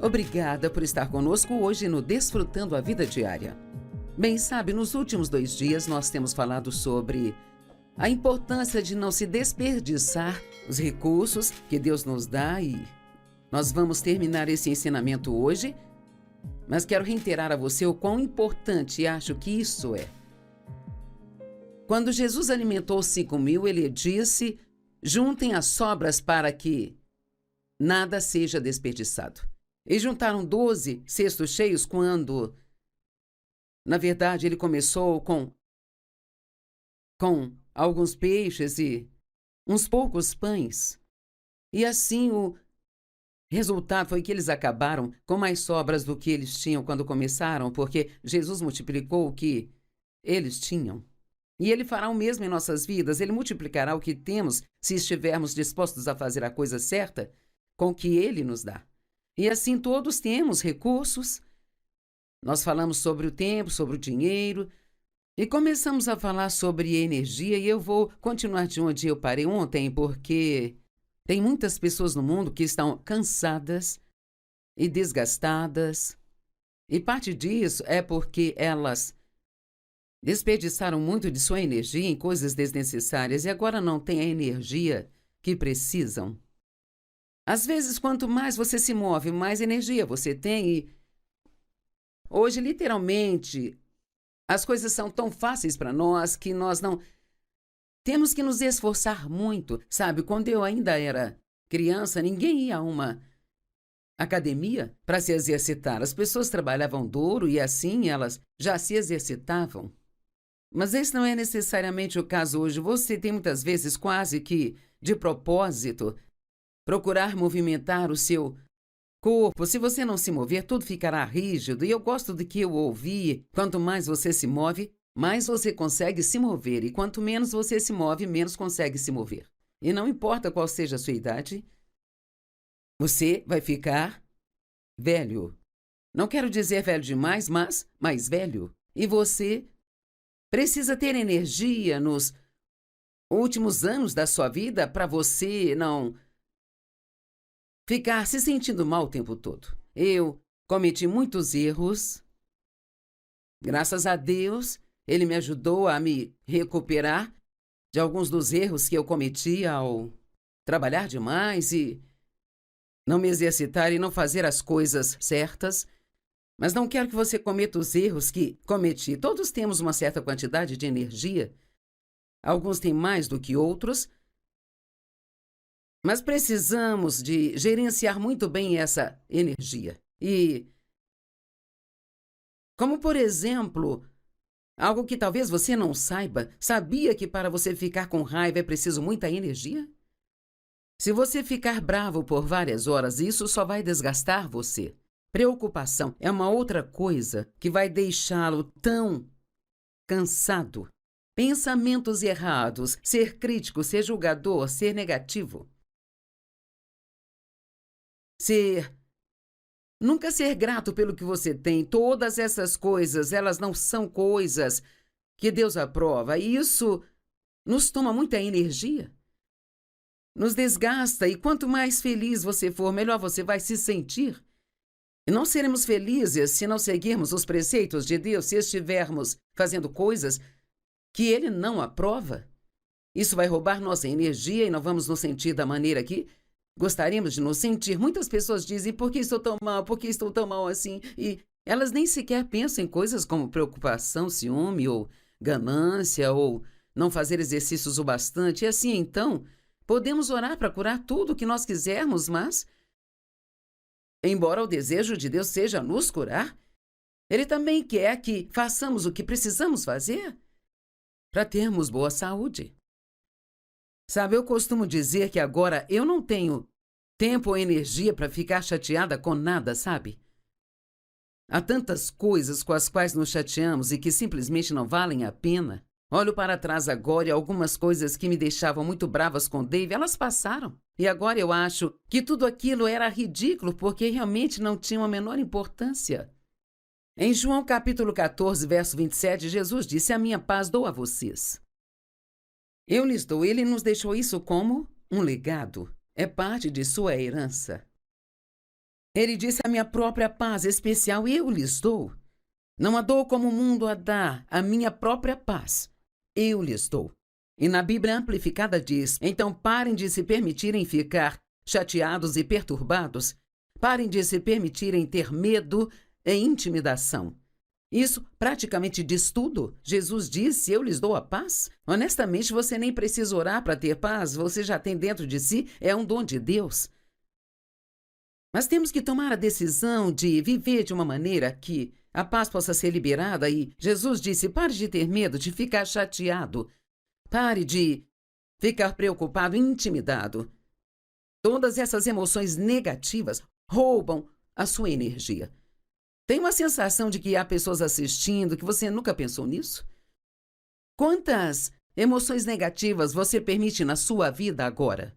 Obrigada por estar conosco hoje no Desfrutando a Vida Diária. Bem, sabe, nos últimos 2 dias nós temos falado sobre a importância de não se desperdiçar os recursos que Deus nos dá e nós vamos terminar esse ensinamento hoje, mas quero reiterar a você o quão importante acho que isso é. Quando Jesus alimentou os 5.000, ele disse: juntem as sobras para que nada seja desperdiçado. E juntaram 12 cestos cheios quando, na verdade, ele começou com alguns peixes e uns poucos pães. E assim o resultado foi que eles acabaram com mais sobras do que eles tinham quando começaram, porque Jesus multiplicou o que eles tinham. E Ele fará o mesmo em nossas vidas. Ele multiplicará o que temos se estivermos dispostos a fazer a coisa certa com o que Ele nos dá. E assim todos temos recursos. Nós falamos sobre o tempo, sobre o dinheiro e começamos a falar sobre energia, e eu vou continuar de onde eu parei ontem, porque tem muitas pessoas no mundo que estão cansadas e desgastadas, e parte disso é porque elas desperdiçaram muito de sua energia em coisas desnecessárias e agora não têm a energia que precisam. Às vezes, quanto mais você se move, mais energia você tem, e hoje, literalmente, as coisas são tão fáceis para nós que nós não temos que nos esforçar muito. Sabe, quando eu ainda era criança, ninguém ia a uma academia para se exercitar. As pessoas trabalhavam duro e assim elas já se exercitavam. Mas esse não é necessariamente o caso hoje. Você tem muitas vezes quase que de propósito procurar movimentar o seu corpo. Se você não se mover, tudo ficará rígido. E eu gosto de que eu ouvi: quanto mais você se move, mais você consegue se mover. E quanto menos você se move, menos consegue se mover. E não importa qual seja a sua idade, você vai ficar velho. Não quero dizer velho demais, mas mais velho. E você precisa ter energia nos últimos anos da sua vida para você não ficar se sentindo mal o tempo todo. Eu cometi muitos erros. Graças a Deus, Ele me ajudou a me recuperar de alguns dos erros que eu cometi ao trabalhar demais e não me exercitar e não fazer as coisas certas. Mas não quero que você cometa os erros que cometi. Todos temos uma certa quantidade de energia. Alguns têm mais do que outros. Mas precisamos de gerenciar muito bem essa energia. E, como por exemplo, algo que talvez você não saiba, sabia que para você ficar com raiva é preciso muita energia? Se você ficar bravo por várias horas, isso só vai desgastar você. Preocupação é uma outra coisa que vai deixá-lo tão cansado. Pensamentos errados, ser crítico, ser julgador, ser negativo. Nunca ser grato pelo que você tem. Todas essas coisas, elas não são coisas que Deus aprova. E isso nos toma muita energia, nos desgasta. E quanto mais feliz você for, melhor você vai se sentir. E não seremos felizes se não seguirmos os preceitos de Deus, se estivermos fazendo coisas que Ele não aprova. Isso vai roubar nossa energia e não vamos nos sentir da maneira que gostaríamos de nos sentir. Muitas pessoas dizem: por que estou tão mal? Por que estou tão mal assim? E elas nem sequer pensam em coisas como preocupação, ciúme ou ganância ou não fazer exercícios o bastante. E assim, então, podemos orar para curar tudo o que nós quisermos, mas, embora o desejo de Deus seja nos curar, Ele também quer que façamos o que precisamos fazer para termos boa saúde. Sabe, eu costumo dizer que agora eu não tenho tempo ou energia para ficar chateada com nada, sabe? Há tantas coisas com as quais nos chateamos e que simplesmente não valem a pena. Olho para trás agora e algumas coisas que me deixavam muito bravas com Dave, elas passaram. E agora eu acho que tudo aquilo era ridículo porque realmente não tinha a menor importância. Em João capítulo 14, verso 27, Jesus disse: a minha paz dou a vocês. Eu lhes dou. Ele nos deixou isso como um legado. É parte de sua herança. Ele disse: a minha própria paz especial eu lhes dou. Não a dou como o mundo a dá, a minha própria paz eu lhes dou. E na Bíblia Amplificada diz: então parem de se permitirem ficar chateados e perturbados. Parem de se permitirem ter medo e intimidação. Isso praticamente diz tudo. Jesus disse: eu lhes dou a paz. Honestamente, você nem precisa orar para ter paz, você já tem dentro de si, é um dom de Deus. Mas temos que tomar a decisão de viver de uma maneira que a paz possa ser liberada e Jesus disse: pare de ter medo, de ficar chateado. Pare de ficar preocupado e intimidado. Todas essas emoções negativas roubam a sua energia. Tem uma sensação de que há pessoas assistindo que você nunca pensou nisso? Quantas emoções negativas você permite na sua vida agora?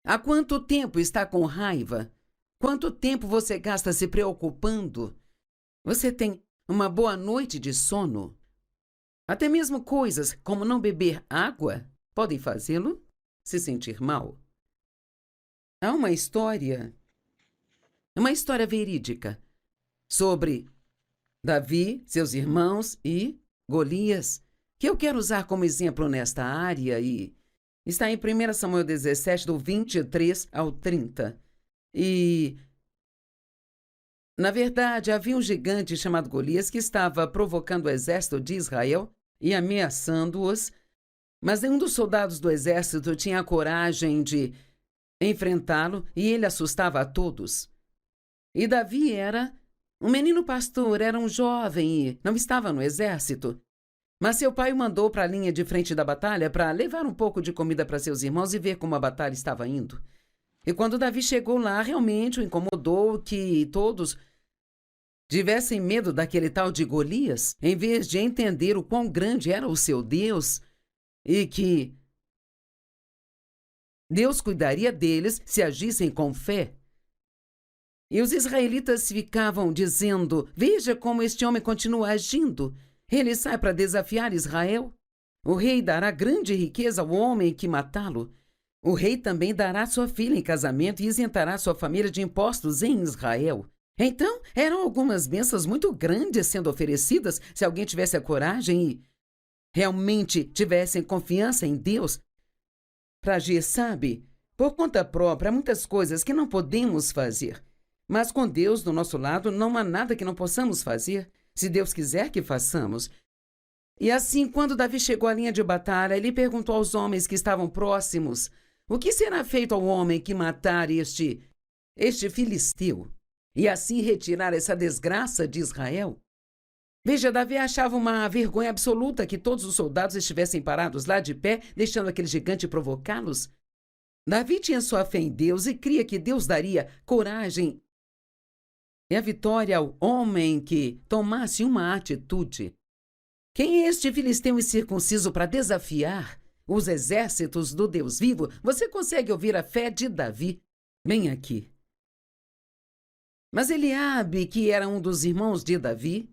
Há quanto tempo está com raiva? Quanto tempo você gasta se preocupando? Você tem uma boa noite de sono? Até mesmo coisas como não beber água podem fazê-lo se sentir mal. Há uma história verídica sobre Davi, seus irmãos e Golias, que eu quero usar como exemplo nesta área e está em 1 Samuel 17, do 23 ao 30. E, na verdade, havia um gigante chamado Golias que estava provocando o exército de Israel e ameaçando-os, mas nenhum dos soldados do exército tinha a coragem de enfrentá-lo e ele assustava a todos. E Davi era um menino pastor, era um jovem e não estava no exército. Mas seu pai o mandou para a linha de frente da batalha para levar um pouco de comida para seus irmãos e ver como a batalha estava indo. E quando Davi chegou lá, realmente o incomodou que todos tivessem medo daquele tal de Golias, em vez de entender o quão grande era o seu Deus e que Deus cuidaria deles se agissem com fé. E os israelitas ficavam dizendo: veja como este homem continua agindo. Ele sai para desafiar Israel. O rei dará grande riqueza ao homem que matá-lo. O rei também dará sua filha em casamento e isentará sua família de impostos em Israel. Então, eram algumas bênçãos muito grandes sendo oferecidas se alguém tivesse a coragem e realmente tivessem confiança em Deus para agir, sabe? Por conta própria, há muitas coisas que não podemos fazer. Mas com Deus do nosso lado, não há nada que não possamos fazer, se Deus quiser que façamos. E assim, quando Davi chegou à linha de batalha, ele perguntou aos homens que estavam próximos: o que será feito ao homem que matar este filisteu e assim retirar essa desgraça de Israel? Veja, Davi achava uma vergonha absoluta que todos os soldados estivessem parados lá de pé, deixando aquele gigante provocá-los. Davi tinha sua fé em Deus e cria que Deus daria coragem e a vitória ao homem que tomasse uma atitude. Quem é este filisteu incircunciso para desafiar os exércitos do Deus vivo? Você consegue ouvir a fé de Davi bem aqui. Mas Eliabe, que era um dos irmãos de Davi,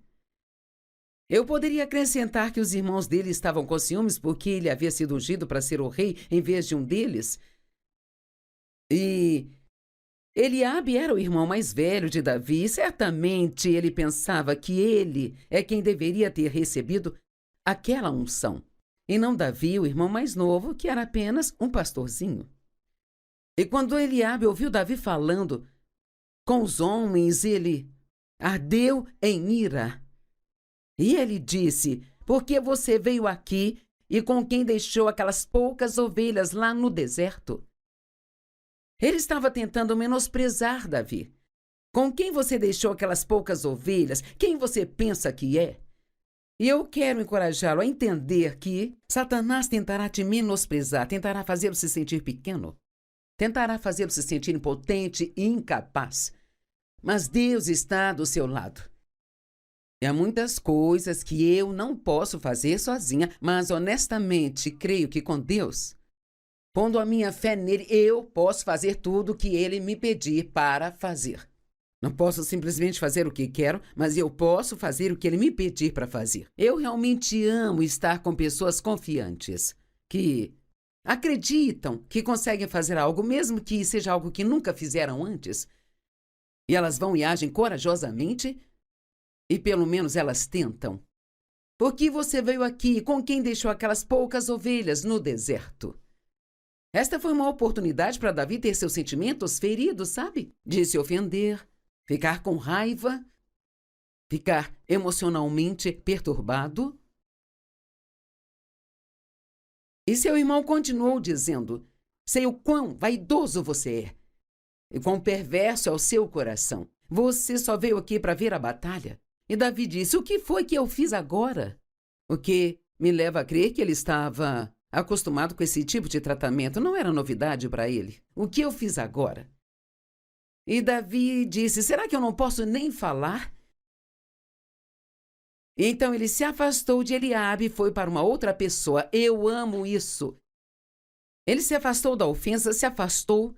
eu poderia acrescentar que os irmãos dele estavam com ciúmes porque ele havia sido ungido para ser o rei em vez de um deles. E Eliabe era o irmão mais velho de Davi e certamente ele pensava que ele é quem deveria ter recebido aquela unção, e não Davi, o irmão mais novo, que era apenas um pastorzinho. E quando Eliabe ouviu Davi falando com os homens, ele ardeu em ira. E ele disse: por que você veio aqui e com quem deixou aquelas poucas ovelhas lá no deserto? Ele estava tentando menosprezar Davi. Com quem você deixou aquelas poucas ovelhas? Quem você pensa que é? E eu quero encorajá-lo a entender que Satanás tentará te menosprezar, tentará fazê-lo se sentir pequeno, tentará fazê-lo se sentir impotente e incapaz. Mas Deus está do seu lado. E há muitas coisas que eu não posso fazer sozinha, mas honestamente creio que com Deus, pondo a minha fé nele, eu posso fazer tudo o que ele me pedir para fazer. Não posso simplesmente fazer o que quero, mas eu posso fazer o que ele me pedir para fazer. Eu realmente amo estar com pessoas confiantes, que acreditam que conseguem fazer algo, mesmo que seja algo que nunca fizeram antes. E elas vão e agem corajosamente, e pelo menos elas tentam. Por que você veio aqui com quem deixou aquelas poucas ovelhas no deserto? Esta foi uma oportunidade para Davi ter seus sentimentos feridos, sabe? De se ofender, ficar com raiva, ficar emocionalmente perturbado. E seu irmão continuou dizendo: sei o quão vaidoso você é e quão perverso é o seu coração. Você só veio aqui para ver a batalha. E Davi disse: o que foi que eu fiz agora? O que me leva a crer que ele estava acostumado com esse tipo de tratamento. Não era novidade para ele. O que eu fiz agora? E Davi disse: será que eu não posso nem falar? Então ele se afastou de Eliabe e foi para uma outra pessoa. Eu amo isso. Ele se afastou da ofensa, se afastou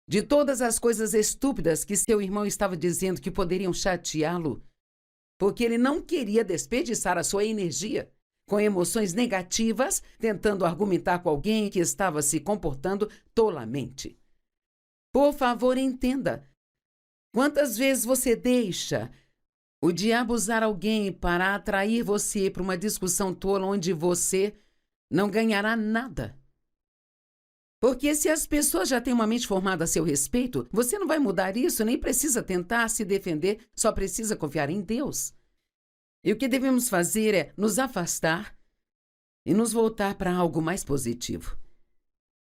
de todas as coisas estúpidas que seu irmão estava dizendo que poderiam chateá-lo, porque ele não queria desperdiçar a sua energia com emoções negativas, tentando argumentar com alguém que estava se comportando tolamente. Por favor, entenda. Quantas vezes você deixa o diabo usar alguém para atrair você para uma discussão tola onde você não ganhará nada? Porque se as pessoas já têm uma mente formada a seu respeito, você não vai mudar isso, nem precisa tentar se defender, só precisa confiar em Deus. E o que devemos fazer é nos afastar e nos voltar para algo mais positivo.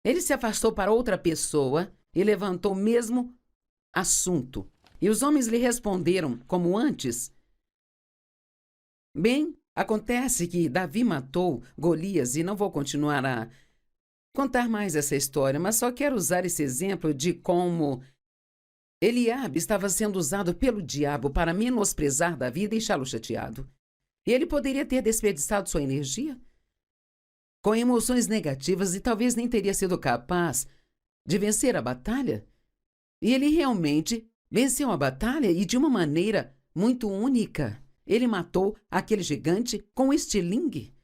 Ele se afastou para outra pessoa e levantou o mesmo assunto. E os homens lhe responderam como antes. Bem, acontece que Davi matou Golias e não vou continuar a contar mais essa história, mas só quero usar esse exemplo de como Eliabe estava sendo usado pelo diabo para menosprezar Davi e deixá-lo chateado. E ele poderia ter desperdiçado sua energia com emoções negativas e talvez nem teria sido capaz de vencer a batalha. E ele realmente venceu a batalha e de uma maneira muito única. Ele matou aquele gigante com estilingue.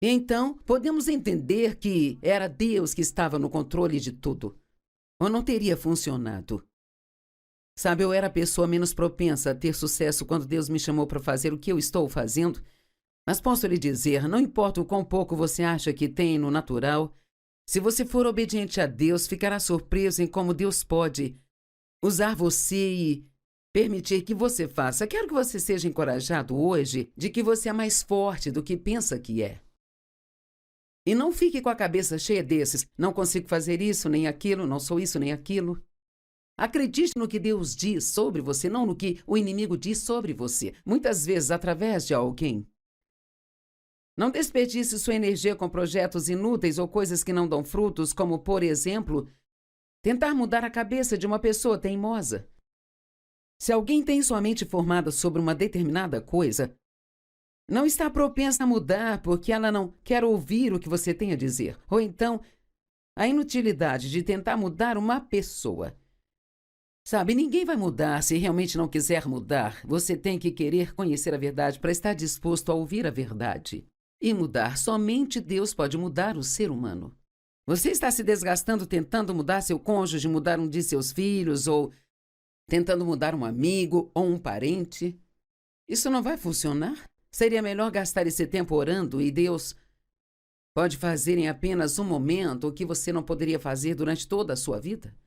E então, podemos entender que era Deus que estava no controle de tudo. Ou não teria funcionado. Sabe, eu era a pessoa menos propensa a ter sucesso quando Deus me chamou para fazer o que eu estou fazendo. Mas posso lhe dizer, não importa o quão pouco você acha que tem no natural, se você for obediente a Deus, ficará surpreso em como Deus pode usar você e permitir que você faça. Quero que você seja encorajado hoje de que você é mais forte do que pensa que é. E não fique com a cabeça cheia desses, não consigo fazer isso nem aquilo, não sou isso nem aquilo. Acredite no que Deus diz sobre você, não no que o inimigo diz sobre você, muitas vezes através de alguém. Não desperdice sua energia com projetos inúteis ou coisas que não dão frutos, como, por exemplo, tentar mudar a cabeça de uma pessoa teimosa. Se alguém tem sua mente formada sobre uma determinada coisa, não está propensa a mudar porque ela não quer ouvir o que você tem a dizer. Ou então, a inutilidade de tentar mudar uma pessoa. Sabe, ninguém vai mudar se realmente não quiser mudar. Você tem que querer conhecer a verdade para estar disposto a ouvir a verdade. E mudar, somente Deus pode mudar o ser humano. Você está se desgastando tentando mudar seu cônjuge, mudar um de seus filhos, ou tentando mudar um amigo ou um parente. Isso não vai funcionar. Seria melhor gastar esse tempo orando e Deus pode fazer em apenas um momento o que você não poderia fazer durante toda a sua vida.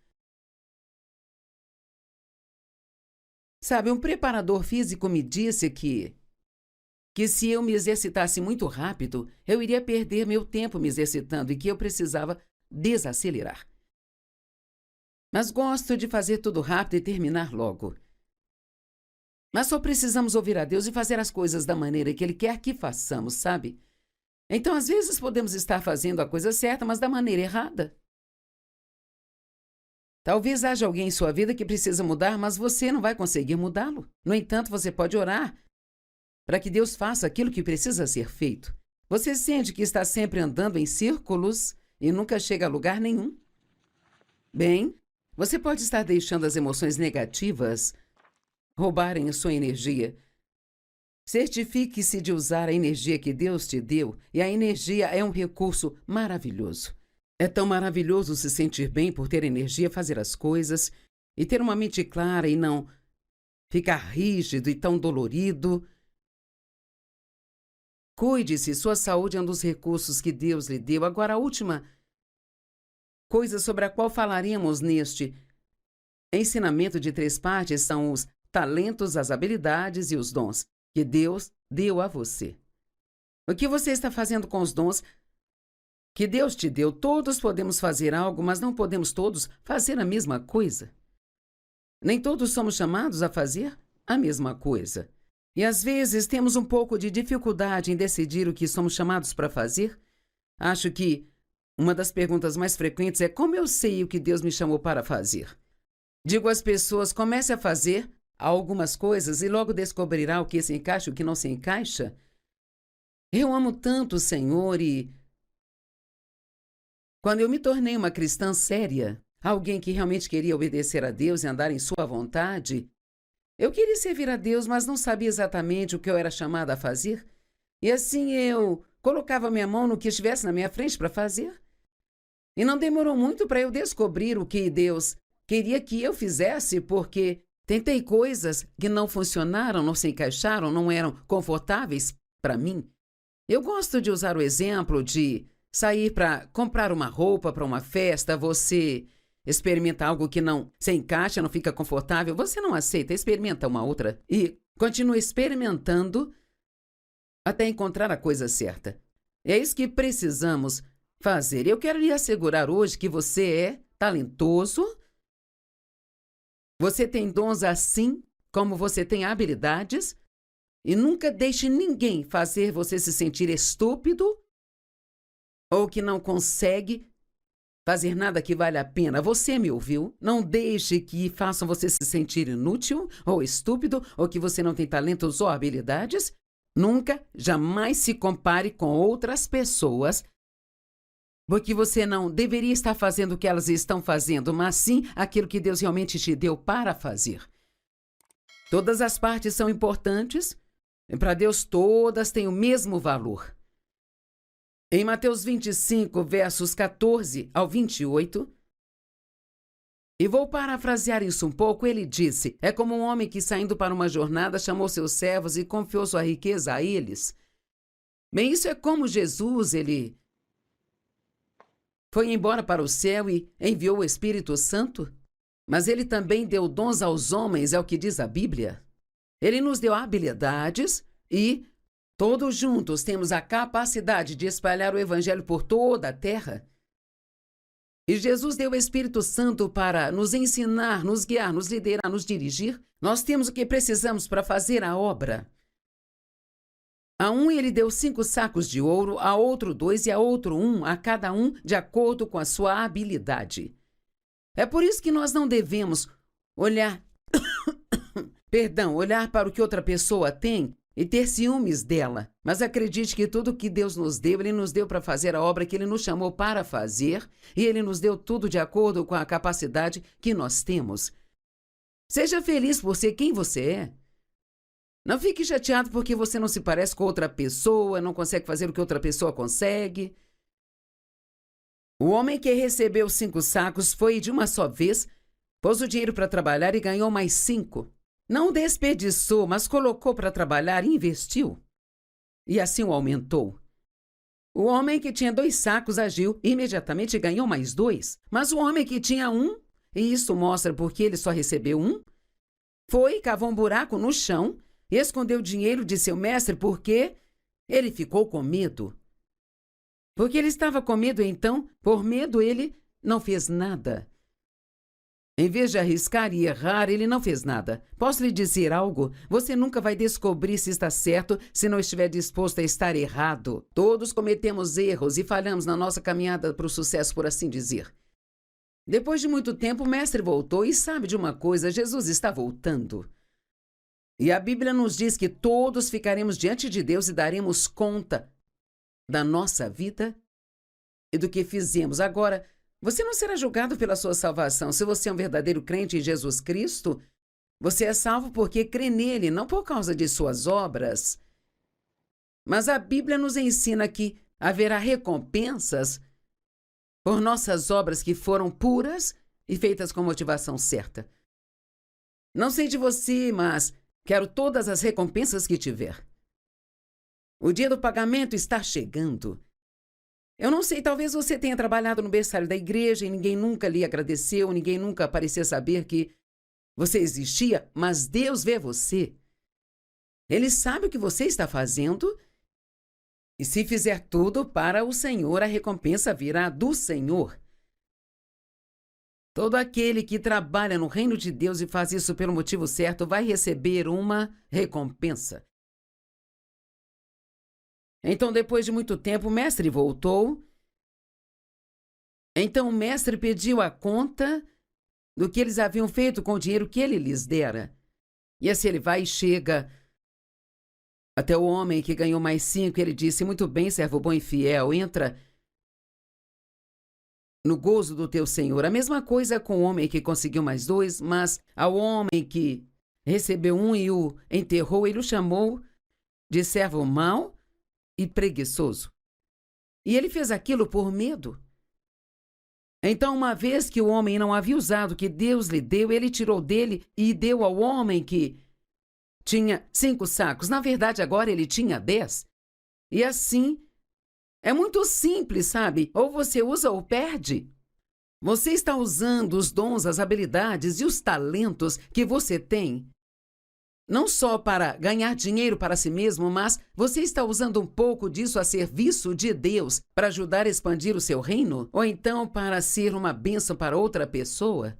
Sabe, um preparador físico me disse que se eu me exercitasse muito rápido, eu iria perder meu tempo me exercitando e que eu precisava desacelerar. Mas gosto de fazer tudo rápido e terminar logo. Mas só precisamos ouvir a Deus e fazer as coisas da maneira que Ele quer que façamos, sabe? Então, às vezes, podemos estar fazendo a coisa certa, mas da maneira errada. Talvez haja alguém em sua vida que precisa mudar, mas você não vai conseguir mudá-lo. No entanto, você pode orar para que Deus faça aquilo que precisa ser feito. Você sente que está sempre andando em círculos e nunca chega a lugar nenhum? Bem, você pode estar deixando as emoções negativas roubarem a sua energia. Certifique-se de usar a energia que Deus te deu, e a energia é um recurso maravilhoso. É tão maravilhoso se sentir bem por ter energia, fazer as coisas e ter uma mente clara e não ficar rígido e tão dolorido. Cuide-se, sua saúde é um dos recursos que Deus lhe deu. Agora, a última coisa sobre a qual falaremos neste ensinamento de 3 partes são os talentos, as habilidades e os dons que Deus deu a você. O que você está fazendo com os dons que Deus te deu? Todos podemos fazer algo, mas não podemos todos fazer a mesma coisa. Nem todos somos chamados a fazer a mesma coisa. E às vezes temos um pouco de dificuldade em decidir o que somos chamados para fazer. Acho que uma das perguntas mais frequentes é: como eu sei o que Deus me chamou para fazer? Digo às pessoas: comece a fazer algumas coisas e logo descobrirá o que se encaixa e o que não se encaixa. Eu amo tanto o Senhor e quando eu me tornei uma cristã séria, alguém que realmente queria obedecer a Deus e andar em sua vontade, eu queria servir a Deus, mas não sabia exatamente o que eu era chamada a fazer. E assim eu colocava minha mão no que estivesse na minha frente para fazer. E não demorou muito para eu descobrir o que Deus queria que eu fizesse, porque tentei coisas que não funcionaram, não se encaixaram, não eram confortáveis para mim. Eu gosto de usar o exemplo de sair para comprar uma roupa para uma festa. Você experimenta algo que não se encaixa, não fica confortável, você não aceita, experimenta uma outra e continua experimentando até encontrar a coisa certa. É isso que precisamos fazer. Eu quero lhe assegurar hoje que você é talentoso. Você tem dons assim como você tem habilidades, e nunca deixe ninguém fazer você se sentir estúpido ou que não consegue fazer nada que vale a pena. Você me ouviu? Não deixe que façam você se sentir inútil ou estúpido ou que você não tem talentos ou habilidades. Nunca, jamais se compare com outras pessoas, porque você não deveria estar fazendo o que elas estão fazendo, mas sim aquilo que Deus realmente te deu para fazer. Todas as partes são importantes, e para Deus todas têm o mesmo valor. Em Mateus 25, versos 14 ao 28, e vou parafrasear isso um pouco, ele disse: é como um homem que, saindo para uma jornada, chamou seus servos e confiou sua riqueza a eles. Bem, isso é como Jesus, ele foi embora para o céu e enviou o Espírito Santo, mas ele também deu dons aos homens, é o que diz a Bíblia. Ele nos deu habilidades e todos juntos temos a capacidade de espalhar o Evangelho por toda a terra. E Jesus deu o Espírito Santo para nos ensinar, nos guiar, nos liderar, nos dirigir. Nós temos o que precisamos para fazer a obra. A um ele deu 5 sacos de ouro, a outro 2 e a outro 1, a cada um de acordo com a sua habilidade. É por isso que nós não devemos olhar para o que outra pessoa tem e ter ciúmes dela. Mas acredite que tudo que Deus nos deu, Ele nos deu para fazer a obra que Ele nos chamou para fazer, e Ele nos deu tudo de acordo com a capacidade que nós temos. Seja feliz por ser quem você é. Não fique chateado porque você não se parece com outra pessoa, não consegue fazer o que outra pessoa consegue. O homem que recebeu 5 sacos foi de uma só vez, pôs o dinheiro para trabalhar e ganhou mais 5. Não desperdiçou, mas colocou para trabalhar e investiu. E assim o aumentou. O homem que tinha 2 sacos agiu e imediatamente ganhou mais 2. Mas o homem que tinha 1, e isso mostra porque ele só recebeu 1, foi, cavou um buraco no chão, escondeu o dinheiro de seu mestre porque ele ficou com medo. Porque ele estava com medo, então, por medo, ele não fez nada. Em vez de arriscar e errar, ele não fez nada. Posso lhe dizer algo? Você nunca vai descobrir se está certo se não estiver disposto a estar errado. Todos cometemos erros e falhamos na nossa caminhada para o sucesso, por assim dizer. Depois de muito tempo, o mestre voltou e sabe de uma coisa, Jesus está voltando. E a Bíblia nos diz que todos ficaremos diante de Deus e daremos conta da nossa vida e do que fizemos. Agora, você não será julgado pela sua salvação. Se você é um verdadeiro crente em Jesus Cristo, Você é salvo porque crê nele, não por causa de suas obras. Mas a Bíblia nos ensina que haverá recompensas por nossas obras que foram puras e feitas com motivação certa. Não sei de você, mas quero todas as recompensas que tiver. O dia do pagamento está chegando. Eu não sei, talvez você tenha trabalhado no berçário da igreja e ninguém nunca lhe agradeceu, ninguém nunca parecia saber que você existia, mas Deus vê você. Ele sabe o que você está fazendo e se fizer tudo para o Senhor, a recompensa virá do Senhor. Todo aquele que trabalha no reino de Deus e faz isso pelo motivo certo vai receber uma recompensa. Então, depois de muito tempo, o mestre voltou. Então, o mestre pediu a conta do que eles haviam feito com o dinheiro que ele lhes dera. E assim ele vai e chega até o homem que ganhou mais 5. Ele disse: muito bem, servo bom e fiel, entra no gozo do teu Senhor. A mesma coisa com o homem que conseguiu mais 2, mas ao homem que recebeu 1 e o enterrou, ele o chamou de servo mau e preguiçoso. E ele fez aquilo por medo. Então, uma vez que o homem não havia usado o que Deus lhe deu, ele tirou dele e deu ao homem que tinha 5 sacos. Na verdade, agora ele tinha 10. E assim, é muito simples, sabe? Ou você usa ou perde. Você está usando os dons, as habilidades e os talentos que você tem, não só para ganhar dinheiro para si mesmo, mas você está usando um pouco disso a serviço de Deus para ajudar a expandir o seu reino? Ou então para ser uma bênção para outra pessoa?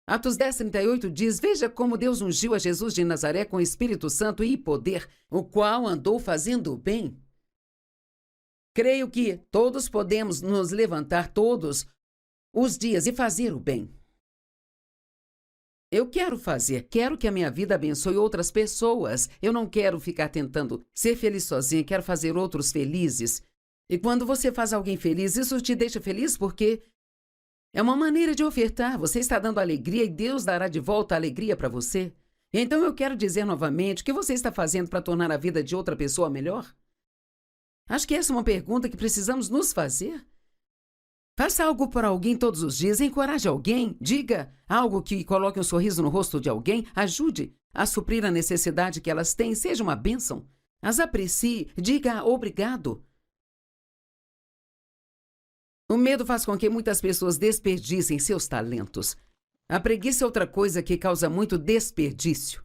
Atos 10:38 diz: veja como Deus ungiu a Jesus de Nazaré com Espírito Santo e poder, o qual andou fazendo o bem. Creio que todos podemos nos levantar todos os dias e fazer o bem. Eu quero que a minha vida abençoe outras pessoas. Eu não quero ficar tentando ser feliz sozinha, quero fazer outros felizes. E quando você faz alguém feliz, isso te deixa feliz porque é uma maneira de ofertar. Você está dando alegria e Deus dará de volta a alegria para você. Então eu quero dizer novamente, o que você está fazendo para tornar a vida de outra pessoa melhor? Acho que essa é uma pergunta que precisamos nos fazer. Faça algo por alguém todos os dias, encoraje alguém, diga algo que coloque um sorriso no rosto de alguém, ajude a suprir a necessidade que elas têm, seja uma bênção. As aprecie, diga obrigado. O medo faz com que muitas pessoas desperdicem seus talentos. A preguiça é outra coisa que causa muito desperdício.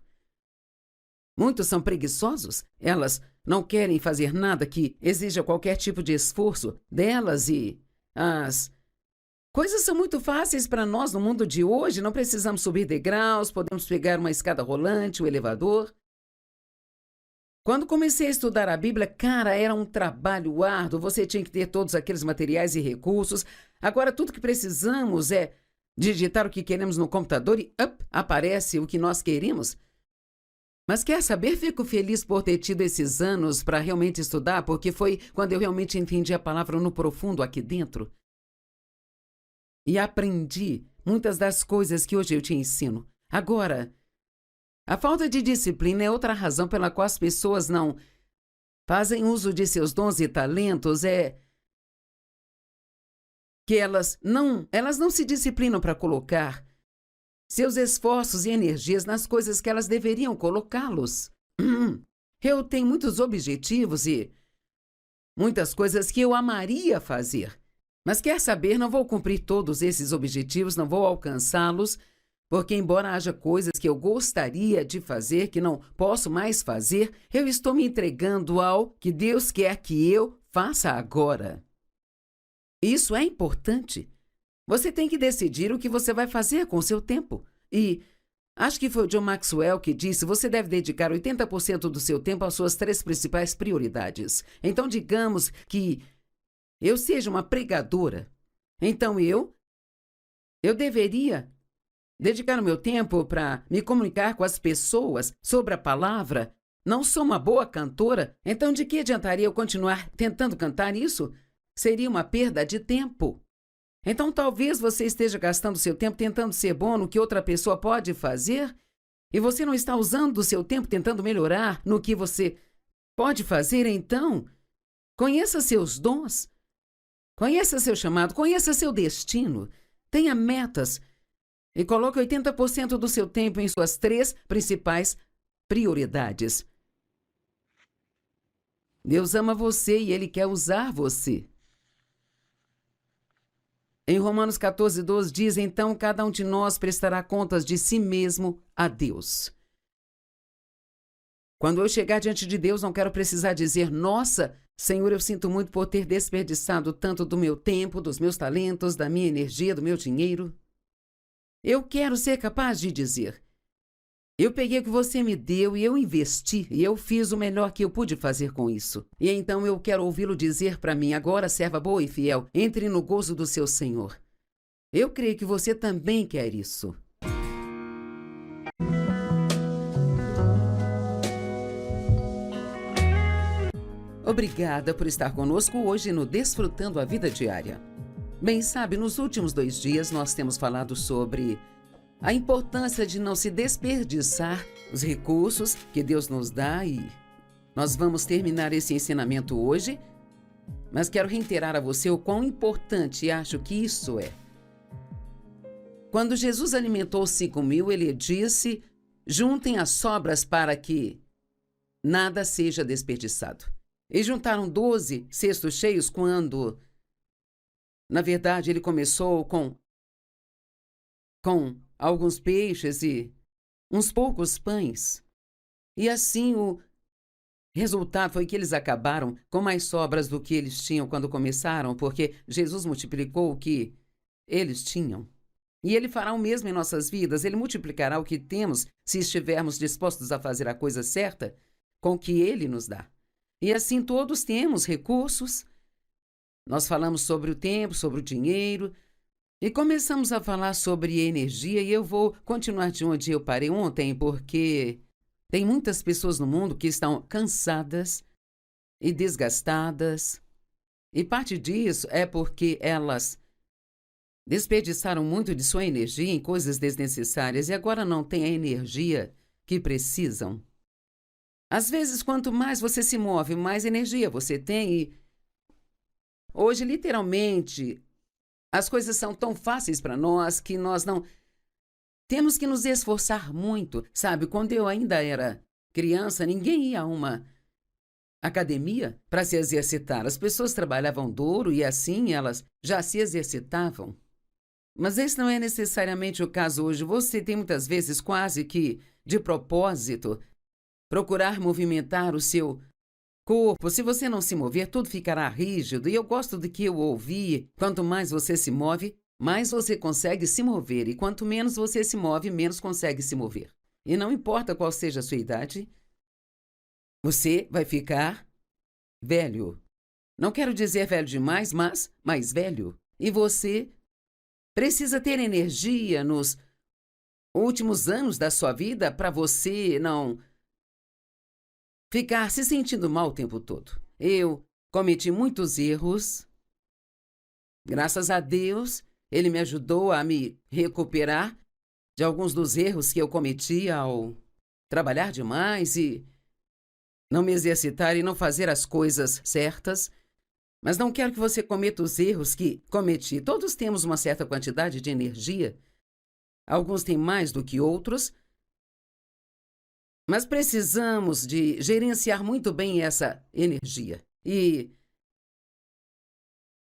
Muitos são preguiçosos, elas não querem fazer nada que exija qualquer tipo de esforço delas e as coisas são muito fáceis para nós no mundo de hoje, não precisamos subir degraus, podemos pegar uma escada rolante, um elevador. Quando comecei a estudar a Bíblia, cara, era um trabalho árduo, você tinha que ter todos aqueles materiais e recursos. Agora tudo que precisamos é digitar o que queremos no computador e aparece o que nós queremos. Mas quer saber? Fico feliz por ter tido esses anos para realmente estudar, porque foi quando eu realmente entendi a palavra no profundo aqui dentro. E aprendi muitas das coisas que hoje eu te ensino. Agora, a falta de disciplina é outra razão pela qual as pessoas não fazem uso de seus dons e talentos, é que elas não se disciplinam para colocar seus esforços e energias nas coisas que elas deveriam colocá-los. Eu tenho muitos objetivos e muitas coisas que eu amaria fazer. Mas quer saber, não vou cumprir todos esses objetivos, não vou alcançá-los, porque embora haja coisas que eu gostaria de fazer, que não posso mais fazer, eu estou me entregando ao que Deus quer que eu faça agora. Isso é importante. Você tem que decidir o que você vai fazer com o seu tempo. E acho que foi o John Maxwell que disse: você deve dedicar 80% do seu tempo às suas 3 principais prioridades. Então, digamos que eu seja uma pregadora. Então, eu deveria dedicar o meu tempo para me comunicar com as pessoas sobre a palavra. Não sou uma boa cantora, então de que adiantaria eu continuar tentando cantar isso? Seria uma perda de tempo. Então, talvez você esteja gastando seu tempo tentando ser bom no que outra pessoa pode fazer e você não está usando o seu tempo tentando melhorar no que você pode fazer, então conheça seus dons, conheça seu chamado, conheça seu destino, tenha metas e coloque 80% do seu tempo em suas 3 principais prioridades. Deus ama você e Ele quer usar você. Em Romanos 14:12 diz, então cada um de nós prestará contas de si mesmo a Deus. Quando eu chegar diante de Deus, não quero precisar dizer, nossa, Senhor, eu sinto muito por ter desperdiçado tanto do meu tempo, dos meus talentos, da minha energia, do meu dinheiro. Eu quero ser capaz de dizer, eu peguei o que você me deu e eu investi, e eu fiz o melhor que eu pude fazer com isso. E então eu quero ouvi-lo dizer para mim, agora, serva boa e fiel, entre no gozo do seu Senhor. Eu creio que você também quer isso. Obrigada por estar conosco hoje no Desfrutando a Vida Diária. Bem, sabe, nos últimos 2 dias nós temos falado sobre a importância de não se desperdiçar os recursos que Deus nos dá e nós vamos terminar esse ensinamento hoje, mas quero reiterar a você o quão importante acho que isso é. Quando Jesus alimentou 5.000, ele disse, juntem as sobras para que nada seja desperdiçado. E juntaram 12 cestos cheios quando, na verdade, ele começou com alguns peixes e uns poucos pães. E assim o resultado foi que eles acabaram com mais sobras do que eles tinham quando começaram, porque Jesus multiplicou o que eles tinham. E Ele fará o mesmo em nossas vidas, Ele multiplicará o que temos se estivermos dispostos a fazer a coisa certa com o que Ele nos dá. E assim todos temos recursos. Nós falamos sobre o tempo, sobre o dinheiro, e começamos a falar sobre energia, e eu vou continuar de onde eu parei ontem, porque tem muitas pessoas no mundo que estão cansadas e desgastadas, e parte disso é porque elas desperdiçaram muito de sua energia em coisas desnecessárias e agora não têm a energia que precisam. Às vezes, quanto mais você se move, mais energia você tem, e hoje, literalmente, as coisas são tão fáceis para nós que nós não temos que nos esforçar muito. Sabe, quando eu ainda era criança, ninguém ia a uma academia para se exercitar. As pessoas trabalhavam duro e assim elas já se exercitavam. Mas esse não é necessariamente o caso hoje. Você tem muitas vezes quase que, de propósito, procurar movimentar o seu corpo. Se você não se mover, tudo ficará rígido. E eu gosto de que eu ouvi, quanto mais você se move, mais você consegue se mover. E quanto menos você se move, menos consegue se mover. E não importa qual seja a sua idade, você vai ficar velho. Não quero dizer velho demais, mas mais velho. E você precisa ter energia nos últimos anos da sua vida para você não ficar se sentindo mal o tempo todo. Eu cometi muitos erros. Graças a Deus, Ele me ajudou a me recuperar de alguns dos erros que eu cometi ao trabalhar demais e não me exercitar e não fazer as coisas certas. Mas não quero que você cometa os erros que cometi. Todos temos uma certa quantidade de energia. Alguns têm mais do que outros. Mas precisamos de gerenciar muito bem essa energia. E,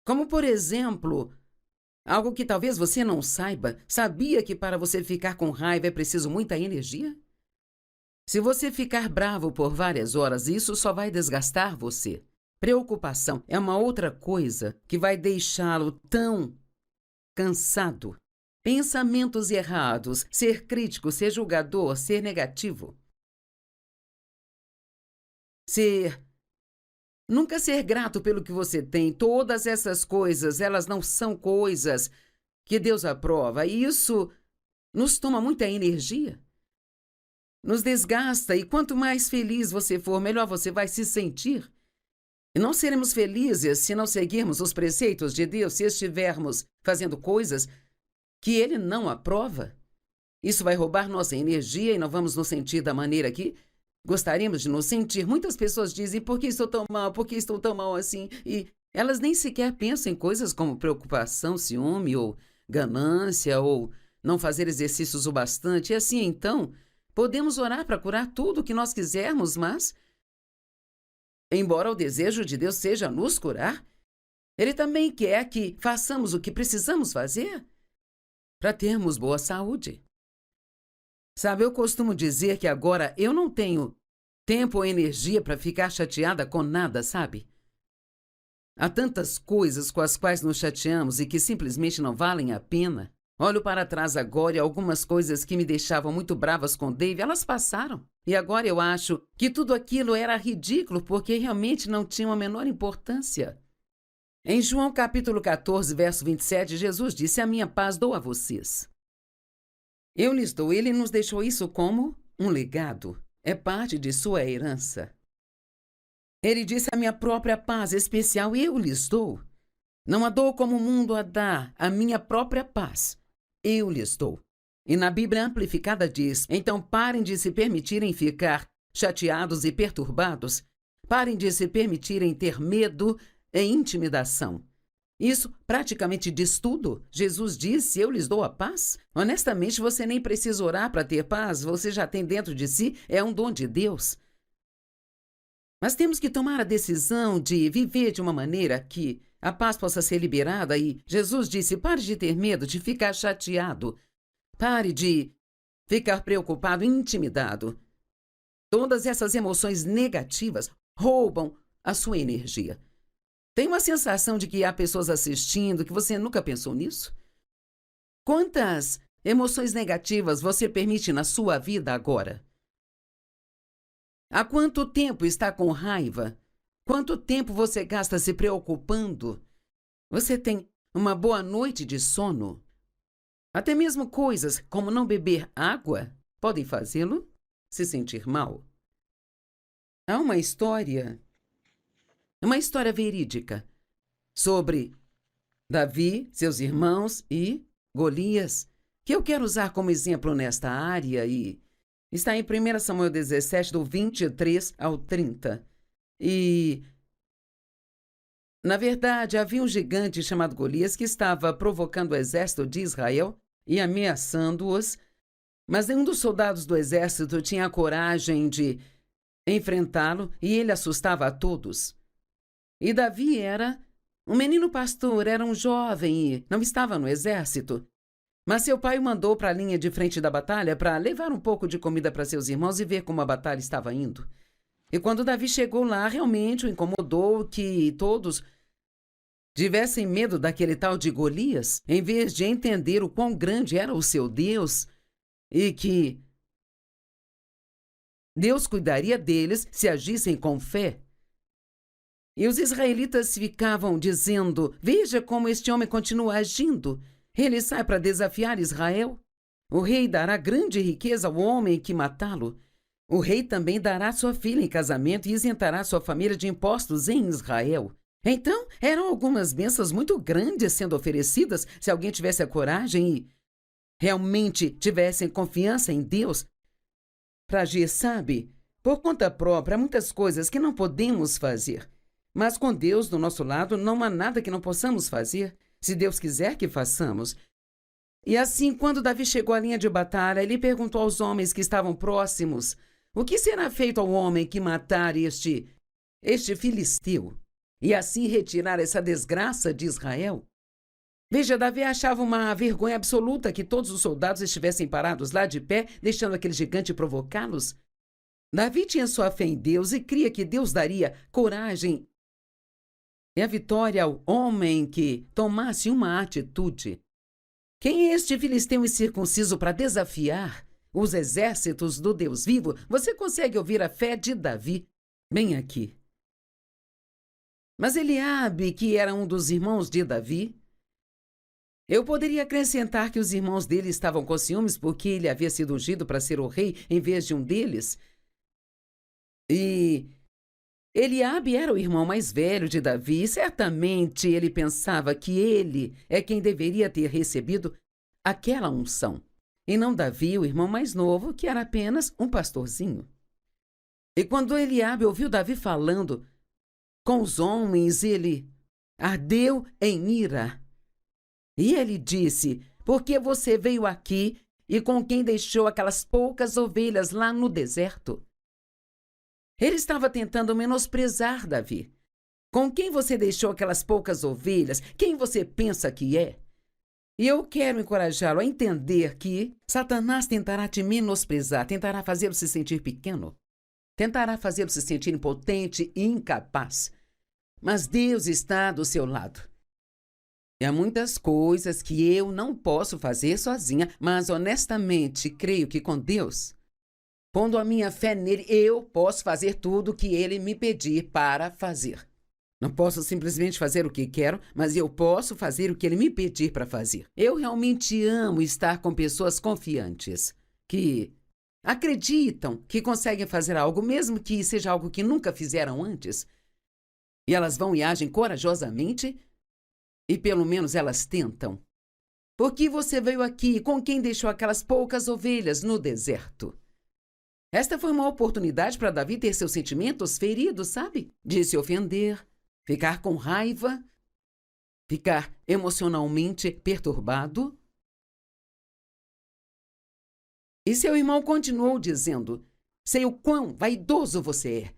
como por exemplo, algo que talvez você não saiba, sabia que para você ficar com raiva é preciso muita energia? Se você ficar bravo por várias horas, isso só vai desgastar você. Preocupação é uma outra coisa que vai deixá-lo tão cansado. Pensamentos errados, ser crítico, ser julgador, ser negativo. Nunca ser grato pelo que você tem. Todas essas coisas, elas não são coisas que Deus aprova. E isso nos toma muita energia. Nos desgasta. E quanto mais feliz você for, melhor você vai se sentir. E não seremos felizes se não seguirmos os preceitos de Deus, se estivermos fazendo coisas que Ele não aprova. Isso vai roubar nossa energia e não vamos nos sentir da maneira que gostaríamos de nos sentir. Muitas pessoas dizem, por que estou tão mal? Por que estou tão mal assim? E elas nem sequer pensam em coisas como preocupação, ciúme ou ganância ou não fazer exercícios o bastante. E assim, então, podemos orar para curar tudo o que nós quisermos, mas, embora o desejo de Deus seja nos curar, Ele também quer que façamos o que precisamos fazer para termos boa saúde. Sabe, eu costumo dizer que agora eu não tenho tempo ou energia para ficar chateada com nada, sabe? Há tantas coisas com as quais nos chateamos e que simplesmente não valem a pena. Olho para trás agora e algumas coisas que me deixavam muito bravas com Dave, elas passaram. E agora eu acho que tudo aquilo era ridículo porque realmente não tinha a menor importância. Em João capítulo 14, verso 27, Jesus disse, a minha paz dou a vocês. Eu lhes dou, ele nos deixou isso como um legado. É parte de sua herança. Ele disse, a minha própria paz especial eu lhes dou. Não a dou como o mundo a dá, a minha própria paz eu lhes dou. E na Bíblia Amplificada diz, então parem de se permitirem ficar chateados e perturbados. Parem de se permitirem ter medo e intimidação. Isso praticamente diz tudo. Jesus disse, eu lhes dou a paz. Honestamente, você nem precisa orar para ter paz, você já tem dentro de si, é um dom de Deus. Mas temos que tomar a decisão de viver de uma maneira que a paz possa ser liberada e Jesus disse, pare de ter medo, de ficar chateado. Pare de ficar preocupado e intimidado. Todas essas emoções negativas roubam a sua energia. Tem uma sensação de que há pessoas assistindo que você nunca pensou nisso? Quantas emoções negativas você permite na sua vida agora? Há quanto tempo está com raiva? Quanto tempo você gasta se preocupando? Você tem uma boa noite de sono? Até mesmo coisas como não beber água podem fazê-lo se sentir mal. Há uma história verídica sobre Davi, seus irmãos e Golias, que eu quero usar como exemplo nesta área e está em 1 Samuel 17, do 23 ao 30. E, na verdade, havia um gigante chamado Golias que estava provocando o exército de Israel e ameaçando-os, mas nenhum dos soldados do exército tinha a coragem de enfrentá-lo e ele assustava a todos. E Davi era um menino pastor, era um jovem e não estava no exército. Mas seu pai o mandou para a linha de frente da batalha para levar um pouco de comida para seus irmãos e ver como a batalha estava indo. E quando Davi chegou lá, realmente o incomodou que todos tivessem medo daquele tal de Golias, em vez de entender o quão grande era o seu Deus e que Deus cuidaria deles se agissem com fé. E os israelitas ficavam dizendo, veja como este homem continua agindo. Ele sai para desafiar Israel. O rei dará grande riqueza ao homem que matá-lo. O rei também dará sua filha em casamento e isentará sua família de impostos em Israel. Então, eram algumas bênçãos muito grandes sendo oferecidas se alguém tivesse a coragem e realmente tivessem confiança em Deus para agir, sabe? Por conta própria, há muitas coisas que não podemos fazer. Mas com Deus do nosso lado, não há nada que não possamos fazer, se Deus quiser que façamos. E assim, quando Davi chegou à linha de batalha, ele perguntou aos homens que estavam próximos, o que será feito ao homem que matar este filisteu e assim retirar essa desgraça de Israel? Veja, Davi achava uma vergonha absoluta que todos os soldados estivessem parados lá de pé, deixando aquele gigante provocá-los. Davi tinha sua fé em Deus e cria que Deus daria coragem e a vitória ao homem que tomasse uma atitude. Quem é este filisteu incircunciso para desafiar os exércitos do Deus vivo? Você consegue ouvir a fé de Davi bem aqui. Mas Eliabe, que era um dos irmãos de Davi, eu poderia acrescentar que os irmãos dele estavam com ciúmes porque ele havia sido ungido para ser o rei em vez de um deles. E Eliabe era o irmão mais velho de Davi e certamente ele pensava que ele é quem deveria ter recebido aquela unção. e não Davi, o irmão mais novo, que era apenas um pastorzinho. E quando Eliabe ouviu Davi falando com os homens, ele ardeu em ira. E ele disse: por que você veio aqui e com quem deixou aquelas poucas ovelhas lá no deserto? Ele estava tentando menosprezar Davi. Com quem você deixou aquelas poucas ovelhas? Quem você pensa que é? E eu quero encorajá-lo a entender que Satanás tentará te menosprezar, tentará fazê-lo se sentir pequeno, tentará fazê-lo se sentir impotente e incapaz. Mas Deus está do seu lado. E há muitas coisas que eu não posso fazer sozinha, mas honestamente creio que com Deus, pondo a minha fé nele, eu posso fazer tudo o que ele me pedir para fazer. Não posso simplesmente fazer o que quero, mas eu posso fazer o que ele me pedir para fazer. Eu realmente amo estar com pessoas confiantes, que acreditam que conseguem fazer algo, mesmo que seja algo que nunca fizeram antes. E elas vão e agem corajosamente, e pelo menos elas tentam. Por que você veio aqui com quem deixou aquelas poucas ovelhas no deserto? Esta foi uma oportunidade para Davi ter seus sentimentos feridos, sabe? De se ofender, ficar com raiva, ficar emocionalmente perturbado. E seu irmão continuou dizendo: sei o quão vaidoso você é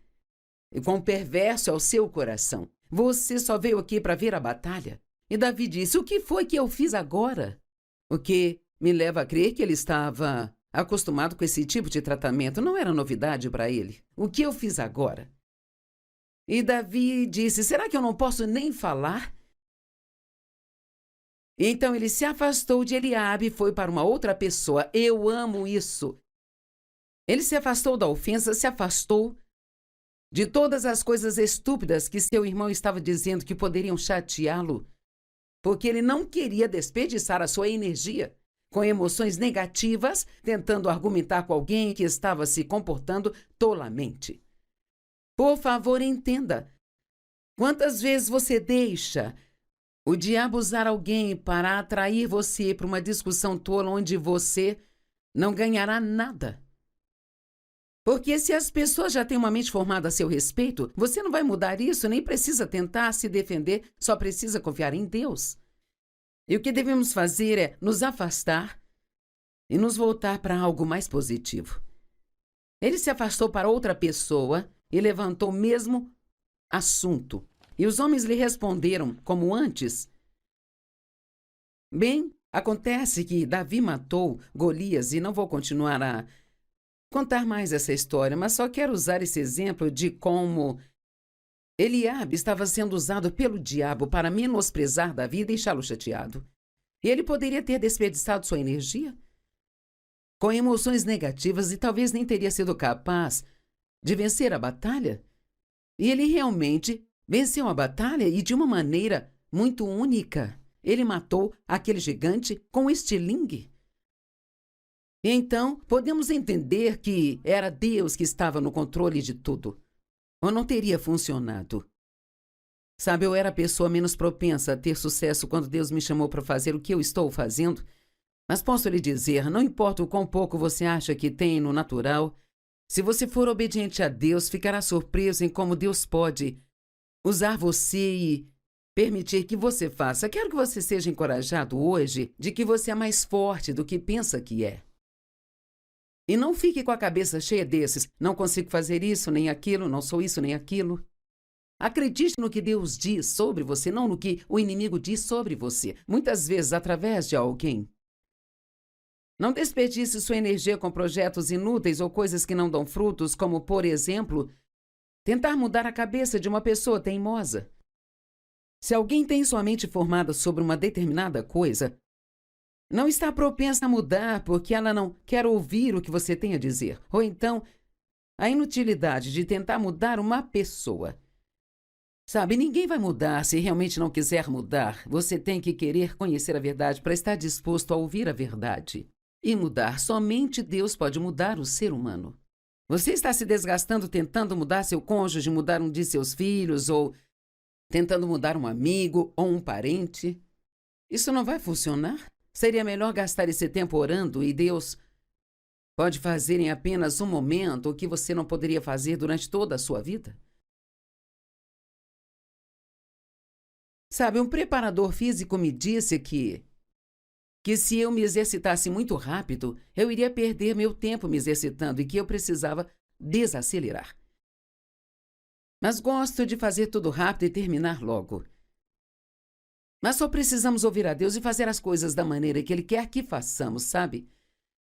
e quão perverso é o seu coração. Você só veio aqui para ver a batalha. E Davi disse: o que foi que eu fiz agora? O que me leva a crer que ele estava acostumado com esse tipo de tratamento. Não era novidade para ele. O que eu fiz agora? E Davi disse: será que eu não posso nem falar? Então ele se afastou de Eliabe e foi para uma outra pessoa. Eu amo isso. Ele se afastou da ofensa, se afastou de todas as coisas estúpidas que seu irmão estava dizendo que poderiam chateá-lo, porque ele não queria desperdiçar a sua energia com emoções negativas, tentando argumentar com alguém que estava se comportando tolamente. Por favor, entenda. Quantas vezes você deixa o diabo usar alguém para atrair você para uma discussão tola onde você não ganhará nada? Porque se as pessoas já têm uma mente formada a seu respeito, você não vai mudar isso, nem precisa tentar se defender, só precisa confiar em Deus. E o que devemos fazer é nos afastar e nos voltar para algo mais positivo. Ele se afastou para outra pessoa e levantou o mesmo assunto. E os homens lhe responderam como antes. Bem, acontece que Davi matou Golias e não vou continuar a contar mais essa história, mas só quero usar esse exemplo de como Eliabe estava sendo usado pelo diabo para menosprezar Davi e deixá-lo chateado. E ele poderia ter desperdiçado sua energia com emoções negativas e talvez nem teria sido capaz de vencer a batalha. E ele realmente venceu a batalha e de uma maneira muito única. Ele matou aquele gigante com estilingue. E então, podemos entender que era Deus que estava no controle de tudo. Ou não teria funcionado. Sabe, eu era a pessoa menos propensa a ter sucesso quando Deus me chamou para fazer o que eu estou fazendo. Mas posso lhe dizer, não importa o quão pouco você acha que tem no natural, se você for obediente a Deus, ficará surpreso em como Deus pode usar você e permitir que você faça. Quero que você seja encorajado hoje de que você é mais forte do que pensa que é. E não fique com a cabeça cheia desses, não consigo fazer isso nem aquilo, não sou isso nem aquilo. Acredite no que Deus diz sobre você, não no que o inimigo diz sobre você, muitas vezes através de alguém. Não desperdice sua energia com projetos inúteis ou coisas que não dão frutos, como, por exemplo, tentar mudar a cabeça de uma pessoa teimosa. Se alguém tem sua mente formada sobre uma determinada coisa, não está propensa a mudar porque ela não quer ouvir o que você tem a dizer. Ou então, a inutilidade de tentar mudar uma pessoa. Sabe, ninguém vai mudar se realmente não quiser mudar. Você tem que querer conhecer a verdade para estar disposto a ouvir a verdade. E mudar, somente Deus pode mudar o ser humano. Você está se desgastando tentando mudar seu cônjuge, mudar um de seus filhos, ou tentando mudar um amigo ou um parente. Isso não vai funcionar. seria melhor gastar esse tempo orando e Deus pode fazer em apenas um momento o que você não poderia fazer durante toda a sua vida? Sabe, um preparador físico me disse que se eu me exercitasse muito rápido, eu iria perder meu tempo me exercitando e que eu precisava desacelerar. Mas gosto de fazer tudo rápido e terminar logo. Mas só precisamos ouvir a Deus e fazer as coisas da maneira que Ele quer que façamos, sabe?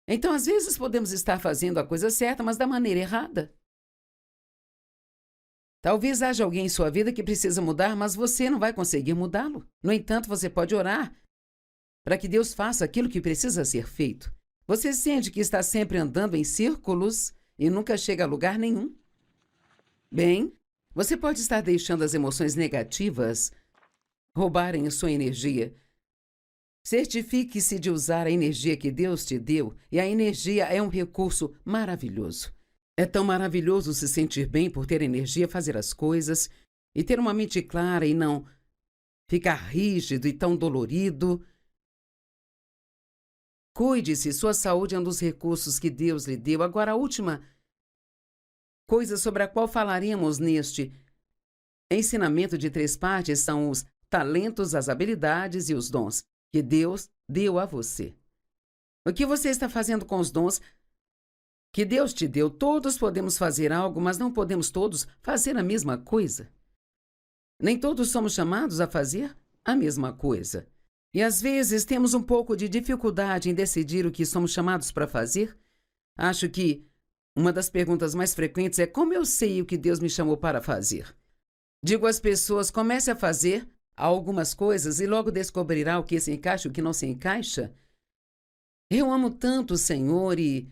Então, às vezes, podemos estar fazendo a coisa certa, mas da maneira errada. Talvez haja alguém em sua vida que precisa mudar, mas você não vai conseguir mudá-lo. No entanto, você pode orar para que Deus faça aquilo que precisa ser feito. Você sente que está sempre andando em círculos e nunca chega a lugar nenhum? Bem, você pode estar deixando as emoções negativas roubarem a sua energia. Certifique-se de usar a energia que Deus te deu, e a energia é um recurso maravilhoso. É tão maravilhoso se sentir bem por ter energia, fazer as coisas e ter uma mente clara e não ficar rígido e tão dolorido. Cuide-se, sua saúde é um dos recursos que Deus lhe deu. Agora, a última coisa sobre a qual falaremos neste ensinamento de 3 partes são os talentos, as habilidades e os dons que Deus deu a você. O que você está fazendo com os dons que Deus te deu? Todos podemos fazer algo, mas não podemos todos fazer a mesma coisa. Nem todos somos chamados a fazer a mesma coisa. E às vezes temos um pouco de dificuldade em decidir o que somos chamados para fazer. Acho que uma das perguntas mais frequentes é: como eu sei o que Deus me chamou para fazer? Digo às pessoas: comece a fazer algumas coisas e logo descobrirá o que se encaixa e o que não se encaixa. Eu amo tanto o Senhor e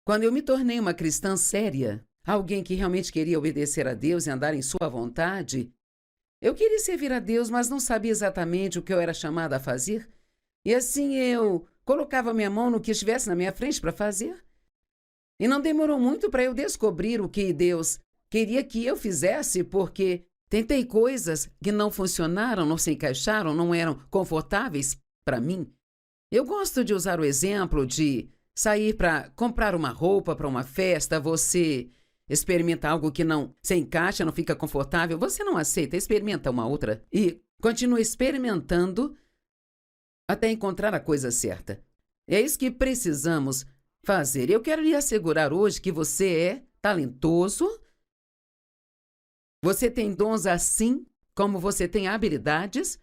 quando eu me tornei uma cristã séria, alguém que realmente queria obedecer a Deus e andar em sua vontade, eu queria servir a Deus, mas não sabia exatamente o que eu era chamada a fazer. E assim eu colocava minha mão no que estivesse na minha frente para fazer. E não demorou muito para eu descobrir o que Deus queria que eu fizesse, porque tentei coisas que não funcionaram, não se encaixaram, não eram confortáveis para mim. Eu gosto de usar o exemplo de sair para comprar uma roupa para uma festa. Você experimenta algo que não se encaixa, não fica confortável, você não aceita, experimenta uma outra e continua experimentando até encontrar a coisa certa. É isso que precisamos fazer. Eu quero lhe assegurar hoje que você é talentoso, você tem dons assim como você tem habilidades,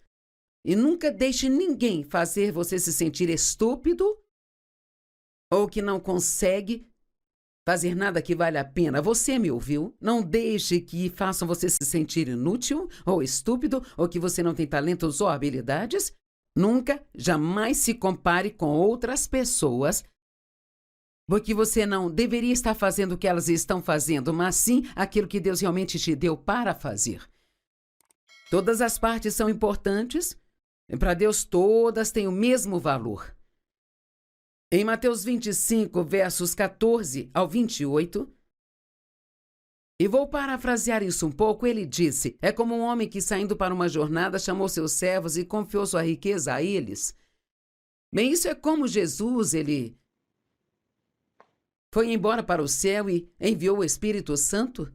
e nunca deixe ninguém fazer você se sentir estúpido ou que não consegue fazer nada que vale a pena. Você me ouviu? Não deixe que façam você se sentir inútil ou estúpido ou que você não tem talentos ou habilidades. Nunca, jamais se compare com outras pessoas, porque você não deveria estar fazendo o que elas estão fazendo, mas sim aquilo que Deus realmente te deu para fazer. Todas as partes são importantes e para Deus todas têm o mesmo valor. Em Mateus 25, versos 14 ao 28, e vou parafrasear isso um pouco, ele disse: é como um homem que, saindo para uma jornada, chamou seus servos e confiou sua riqueza a eles. Bem, isso é como Jesus, ele foi embora para o céu e enviou o Espírito Santo,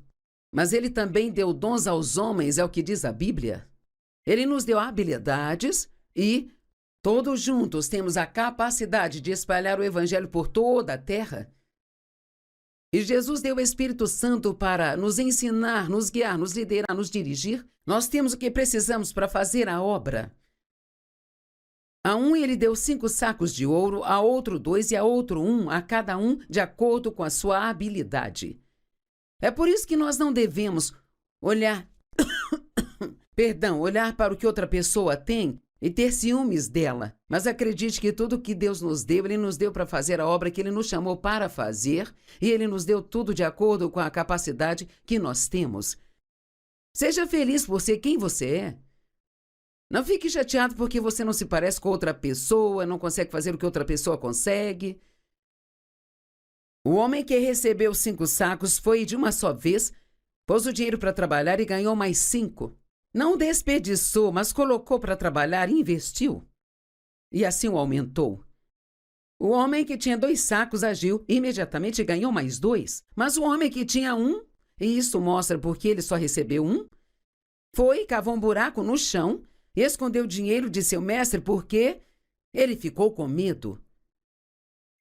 mas ele também deu dons aos homens, é o que diz a Bíblia. Ele nos deu habilidades e todos juntos temos a capacidade de espalhar o Evangelho por toda a terra. E Jesus deu o Espírito Santo para nos ensinar, nos guiar, nos liderar, nos dirigir. Nós temos o que precisamos para fazer a obra. A um ele deu 5 sacos de ouro, a outro 2 e a outro 1, a cada um de acordo com a sua habilidade. É por isso que nós não devemos olhar para o que outra pessoa tem e ter ciúmes dela. Mas acredite que tudo que Deus nos deu, Ele nos deu para fazer a obra que Ele nos chamou para fazer, e Ele nos deu tudo de acordo com a capacidade que nós temos. Seja feliz por ser quem você é. Não fique chateado porque você não se parece com outra pessoa, não consegue fazer o que outra pessoa consegue. O homem que recebeu 5 sacos foi de uma só vez, pôs o dinheiro para trabalhar e ganhou mais 5. Não desperdiçou, mas colocou para trabalhar e investiu. e assim o aumentou. O homem que tinha 2 sacos agiu e imediatamente ganhou mais 2. Mas o homem que tinha 1, e isso mostra porque ele só recebeu 1, foi, cavou um buraco no chão, escondeu o dinheiro de seu mestre porque ele ficou com medo.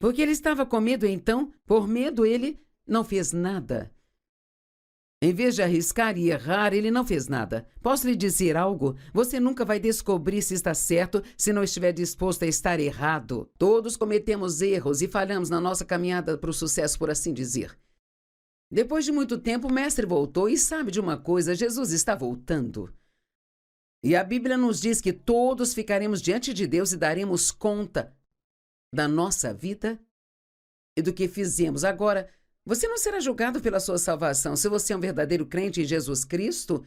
Porque ele estava com medo, então, por medo, ele não fez nada. Em vez de arriscar e errar, ele não fez nada. Posso lhe dizer algo? Você nunca vai descobrir se está certo se não estiver disposto a estar errado. Todos cometemos erros e falhamos na nossa caminhada para o sucesso, por assim dizer. Depois de muito tempo, o mestre voltou e sabe de uma coisa, Jesus está voltando. E a Bíblia nos diz que todos ficaremos diante de Deus e daremos conta da nossa vida e do que fizemos. Agora, você não será julgado pela sua salvação. Se você é um verdadeiro crente em Jesus Cristo,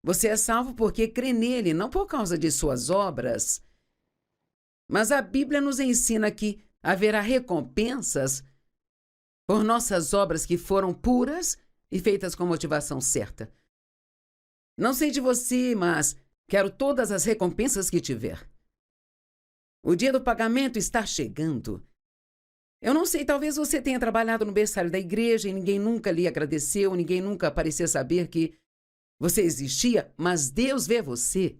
você é salvo porque crê nele, não por causa de suas obras. Mas a Bíblia nos ensina que haverá recompensas por nossas obras que foram puras e feitas com motivação certa. Não sei de você, mas quero todas as recompensas que tiver. O dia do pagamento está chegando. Eu não sei, talvez você tenha trabalhado no berçário da igreja e ninguém nunca lhe agradeceu, ninguém nunca parecia saber que você existia, mas Deus vê você.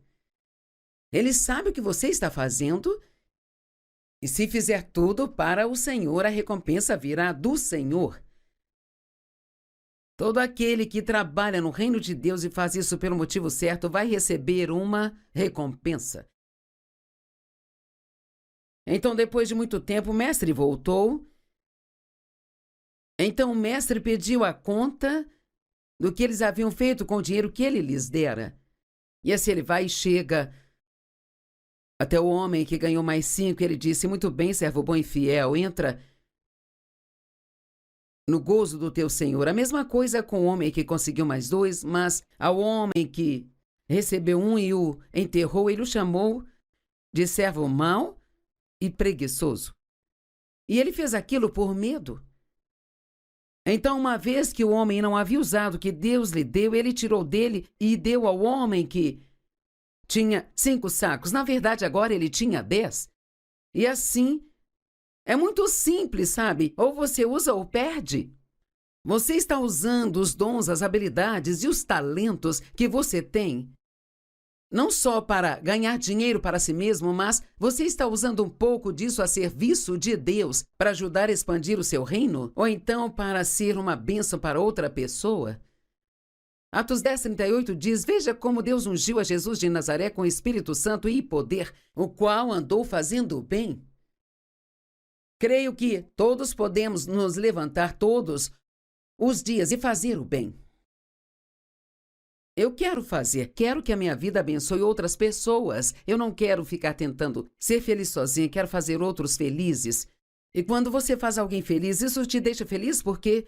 Ele sabe o que você está fazendo e se fizer tudo para o Senhor, a recompensa virá do Senhor. Todo aquele que trabalha no reino de Deus e faz isso pelo motivo certo vai receber uma recompensa. Então, depois de muito tempo, o mestre voltou. Então, o mestre pediu a conta do que eles haviam feito com o dinheiro que ele lhes dera. E assim ele vai e chega até o homem que ganhou mais 5. Ele disse: muito bem, servo bom e fiel, entra no gozo do teu Senhor. A mesma coisa com o homem que conseguiu mais 2, mas ao homem que recebeu 1 e o enterrou, ele o chamou de servo mau e preguiçoso. E ele fez aquilo por medo. Então, uma vez que o homem não havia usado o que Deus lhe deu, ele tirou dele e deu ao homem que tinha 5 sacos. Na verdade, agora ele tinha 10. E assim, é muito simples, sabe? Ou você usa ou perde. Você está usando os dons, as habilidades e os talentos que você tem não só para ganhar dinheiro para si mesmo, mas você está usando um pouco disso a serviço de Deus para ajudar a expandir o seu reino? Ou então para ser uma bênção para outra pessoa? Atos 10:38 diz: veja como Deus ungiu a Jesus de Nazaré com o Espírito Santo e poder, o qual andou fazendo o bem. Creio que todos podemos nos levantar todos os dias e fazer o bem. Eu quero que a minha vida abençoe outras pessoas. Eu não quero ficar tentando ser feliz sozinha, quero fazer outros felizes. E quando você faz alguém feliz, isso te deixa feliz porque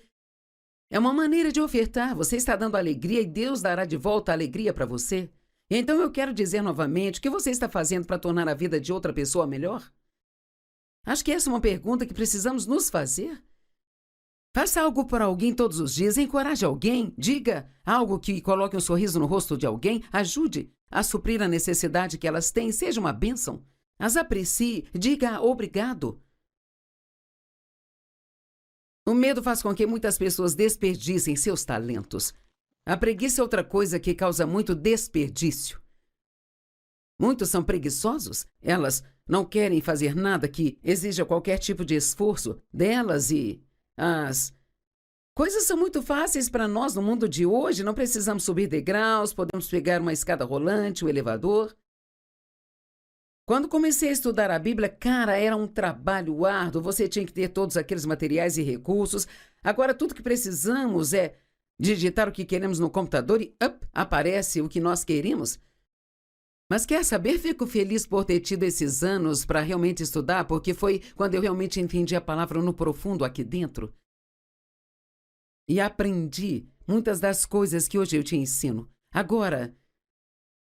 é uma maneira de ofertar. Você está dando alegria e Deus dará de volta a alegria para você. Então eu quero dizer novamente, o que você está fazendo para tornar a vida de outra pessoa melhor? Acho que essa é uma pergunta que precisamos nos fazer. Faça algo por alguém todos os dias, encoraje alguém, diga algo que coloque um sorriso no rosto de alguém, ajude a suprir a necessidade que elas têm, seja uma bênção. As aprecie, diga obrigado. O medo faz com que muitas pessoas desperdicem seus talentos. A preguiça é outra coisa que causa muito desperdício. Muitos são preguiçosos, elas não querem fazer nada que exija qualquer tipo de esforço delas e as coisas são muito fáceis para nós no mundo de hoje. Não precisamos subir degraus, podemos pegar uma escada rolante, um elevador. Quando comecei a estudar a Bíblia, cara, era um trabalho árduo. Você tinha que ter todos aqueles materiais e recursos. Agora, tudo que precisamos é digitar o que queremos no computador e aparece o que nós queremos. Mas quer saber? Fico feliz por ter tido esses anos para realmente estudar, porque foi quando eu realmente entendi a palavra no profundo aqui dentro. E aprendi muitas das coisas que hoje eu te ensino. Agora,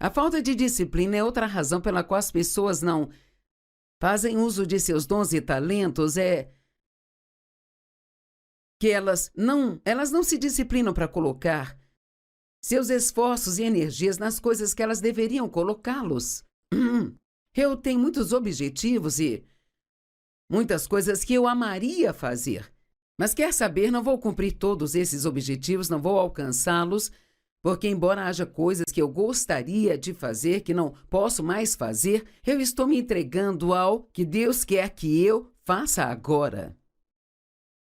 a falta de disciplina é outra razão pela qual as pessoas não fazem uso de seus dons e talentos. É que elas não se disciplinam para colocar seus esforços e energias nas coisas que elas deveriam colocá-los. Eu tenho muitos objetivos e muitas coisas que eu amaria fazer. Mas quer saber, não vou cumprir todos esses objetivos, não vou alcançá-los, porque embora haja coisas que eu gostaria de fazer, que não posso mais fazer, eu estou me entregando ao que Deus quer que eu faça agora.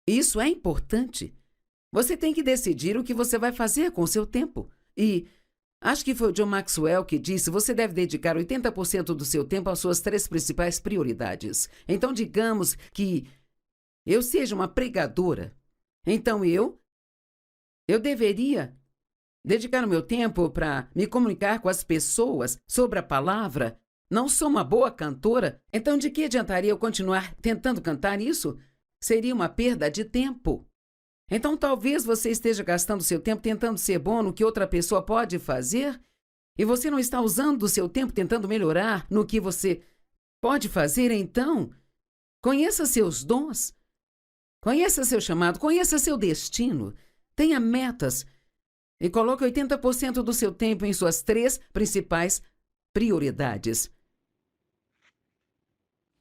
Isso é importante. Você tem que decidir o que você vai fazer com o seu tempo. E acho que foi o John Maxwell que disse: você deve dedicar 80% do seu tempo às suas 3 principais prioridades. Então, digamos que eu seja uma pregadora. Então, eu deveria dedicar o meu tempo para me comunicar com as pessoas sobre a palavra. Não sou uma boa cantora, então de que adiantaria eu continuar tentando cantar isso? Seria uma perda de tempo. Então talvez você esteja gastando seu tempo tentando ser bom no que outra pessoa pode fazer e você não está usando o seu tempo tentando melhorar no que você pode fazer. Então, conheça seus dons, conheça seu chamado, conheça seu destino, tenha metas e coloque 80% do seu tempo em suas 3 principais prioridades.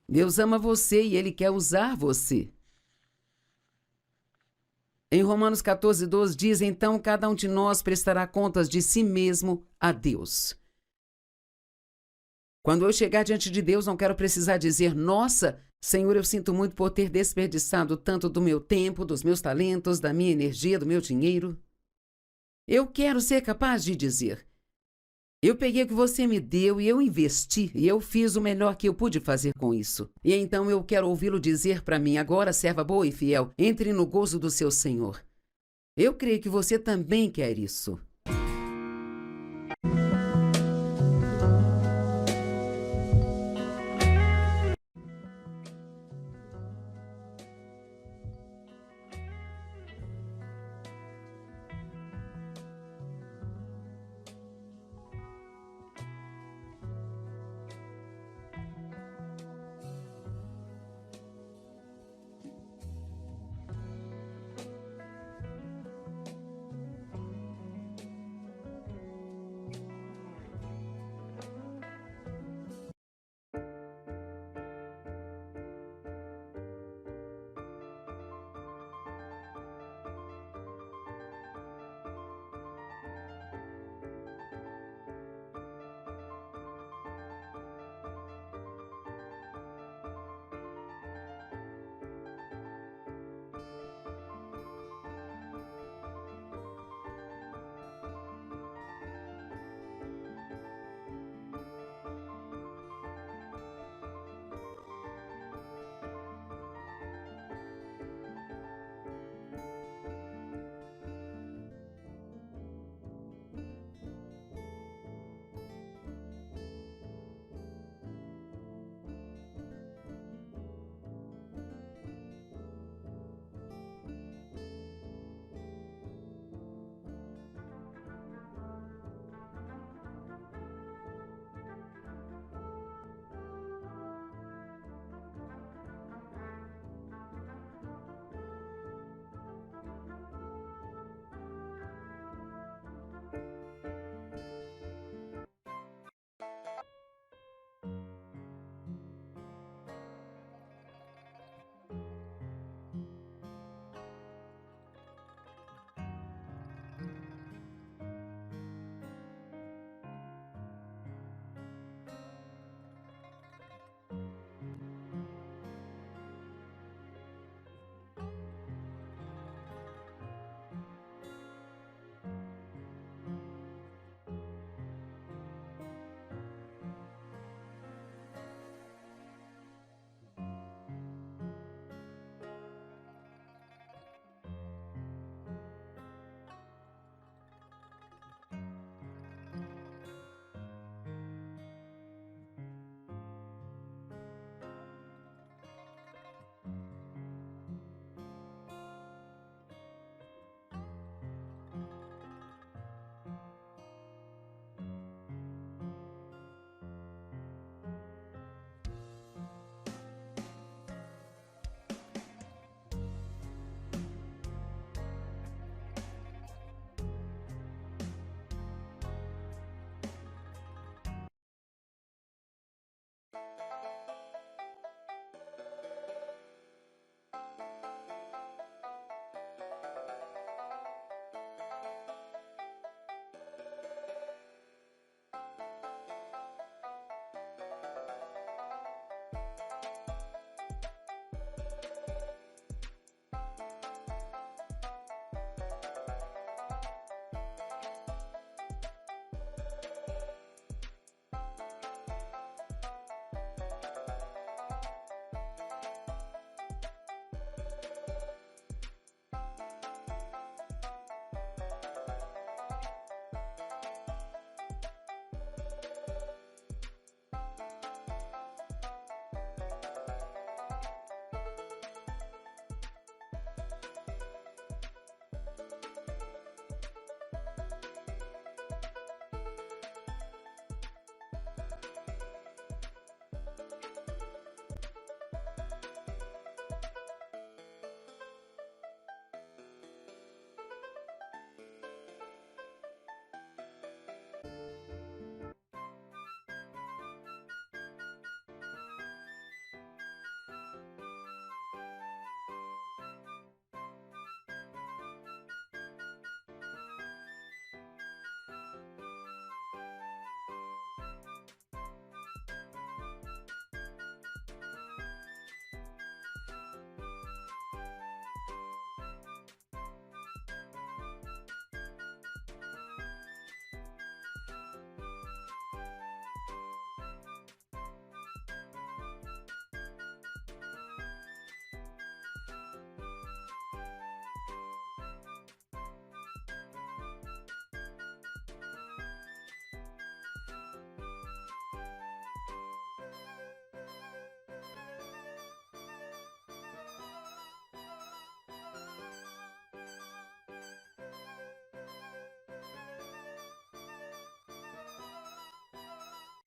Deus ama você e Ele quer usar você. Em Romanos 14:12 diz: então cada um de nós prestará contas de si mesmo a Deus. Quando eu chegar diante de Deus, não quero precisar dizer: nossa, Senhor, eu sinto muito por ter desperdiçado tanto do meu tempo, dos meus talentos, da minha energia, do meu dinheiro. Eu quero ser capaz de dizer: eu peguei o que você me deu e eu investi, e eu fiz o melhor que eu pude fazer com isso. E então eu quero ouvi-lo dizer para mim: agora, serva boa e fiel, entre no gozo do seu Senhor. Eu creio que você também quer isso.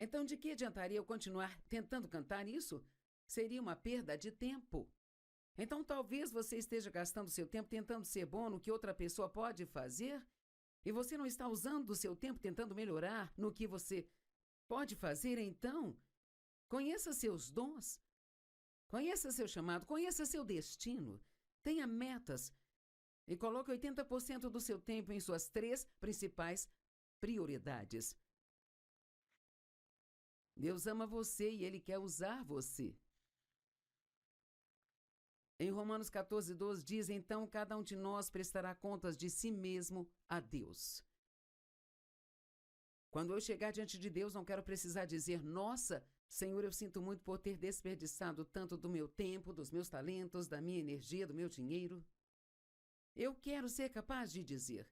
Então, de que adiantaria eu continuar tentando cantar isso? Seria uma perda de tempo. Então, talvez você esteja gastando seu tempo tentando ser bom no que outra pessoa pode fazer e você não está usando o seu tempo tentando melhorar no que você pode fazer. Então, conheça seus dons, conheça seu chamado, conheça seu destino, tenha metas e coloque 80% do seu tempo em suas 3 principais prioridades. Deus ama você e Ele quer usar você. Em Romanos 14:12 diz, então cada um de nós prestará contas de si mesmo a Deus. Quando eu chegar diante de Deus, não quero precisar dizer, nossa, Senhor, eu sinto muito por ter desperdiçado tanto do meu tempo, dos meus talentos, da minha energia, do meu dinheiro. Eu quero ser capaz de dizer,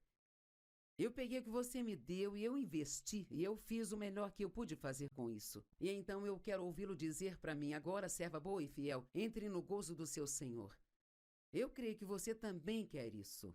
eu peguei o que você me deu e eu investi, e eu fiz o melhor que eu pude fazer com isso. E então eu quero ouvi-lo dizer para mim, agora, serva boa e fiel, entre no gozo do seu Senhor. Eu creio que você também quer isso.